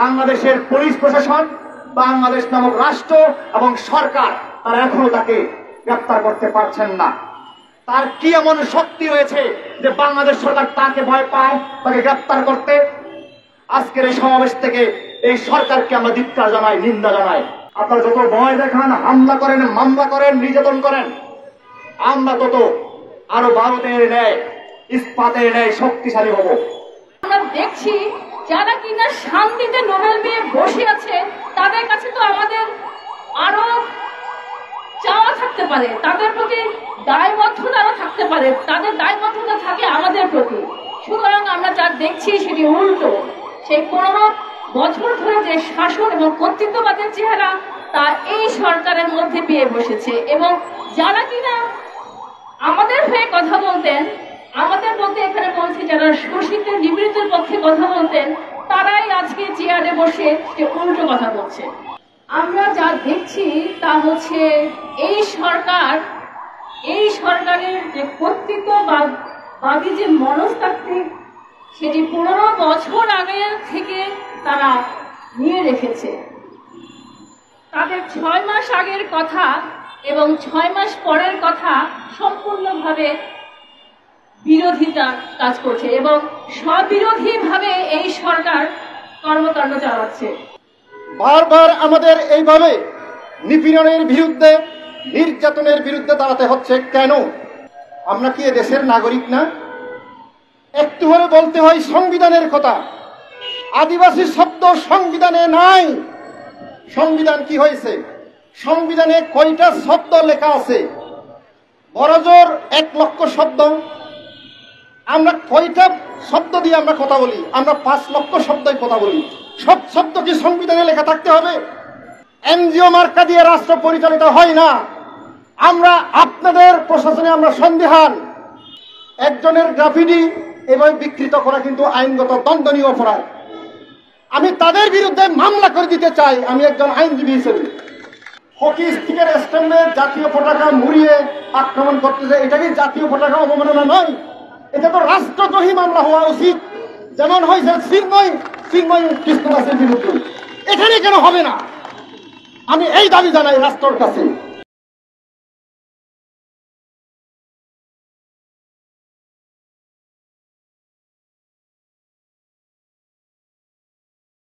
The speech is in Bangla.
বাংলাদেশের পুলিশ প্রশাসন, বাংলাদেশ নামক রাষ্ট্র এবং সরকার তারা এখনো তাকে গ্রেপ্তার করতে পারছেন না। তার কি এমন শক্তি রয়েছে যে বাংলাদেশ সরকার তাকে ভয় পায়, তাকে গ্রেপ্তার করতে? আজকের এই সমাবেশ থেকে এই সরকারকে আমরা ধিক্কার জানাই, নিন্দা জানাই। আপনারা যত ভয় দেখান, হামলা করেন, মামলা করেন, নির্যাতন করেন, আমরা তত আরো ভারতের ন্যায়, ইস্পাতের ন্যায় শক্তিশালী হব। আমরা দেখছি যারা কিনা শান্তিতে নোবেল পেয়ে বসে আছে, তাদের কাছে তো আমাদের আরো চাওয়া থাকতে পারে, তাদের প্রতি দায়বদ্ধতাও থাকতে পারে, তাদের দায়বদ্ধতা থাকে আমাদের প্রতি। সুতরাং আমরা যা দেখছি সেটি উল্টো। সেই 15 বছর ধরে যে শাসন এবং কর্তৃত্ববাদের চেহারা তা এই সরকারের মধ্যে পেয়ে বসেছে। এবং যারা কিনা আমাদের হয়ে কথা বলতেন, আমাদের মধ্যে এখানে বলছে যারা শোষিত নিপীড়িতের পক্ষে কথা বলতেন, তারাই আজকে চেয়ারে বসে যে উল্টো কথা বলছে। আমরা যা দেখছি তা হচ্ছে এই সরকারের যে কর্তৃত্ববাদী যে মনস্তাত্ত্বিক, সেটি 15 বছর আগে থেকে তারা নিয়ে রেখেছে। তাদের 6 মাস আগের কথা এবং 6 মাস পরের কথা সম্পূর্ণভাবে বিরোধিতা কাজ করছে এবং স্ববিরোধী ভাবে এই সরকার কর্মকাণ্ড চালাচ্ছে। বারবার আমাদের এইভাবে নিপীড়নের বিরুদ্ধে, নির্যাতনের বিরুদ্ধে দাঁড়াতে হচ্ছে কেন? আমরা কি দেশের নাগরিক না? একটু হলে বলতে হয় সংবিধানের কথা। আদিবাসী শব্দ সংবিধানে নাই। সংবিধান কি হয়েছে? সংবিধানে কয়টা শব্দ লেখা আছে? বড়জোর 1 লক্ষ শব্দ। আমরা কয়টা শব্দ দিয়ে আমরা কথা বলি? আমরা 5 লক্ষ শব্দই কথা বলি। সব শব্দ কি সংবিধানে লেখা থাকতে হবে? এনজিও মার্কা দিয়ে রাষ্ট্র পরিচালিত হয় না। আমরা আপনাদের প্রশাসনে আমরা সন্দিহান। একজনের গ্রাফিটি এভাবে বিকৃত করা কিন্তু আইনগত দণ্ডনীয় অপরাধ। আমি তাদের বিরুদ্ধে মামলা করে দিতে চাই। আমি একজন আইনজীবী হিসেবে হকি স্টিকের স্ট্যান্ডে জাতীয় পতাকা মুড়িয়ে আক্রমণ করতেছে, এটা কি জাতীয় পতাকা অবমাননা নয়? এটা তো রাষ্ট্রদ্রোহী মামলা হওয়া উচিত, যেমন হয়েছে চিন্ময় কৃষ্ণদাসের বিরুদ্ধে। এখানে কেন হবে না? আমি এই দাবি জানাই রাষ্ট্রের কাছে।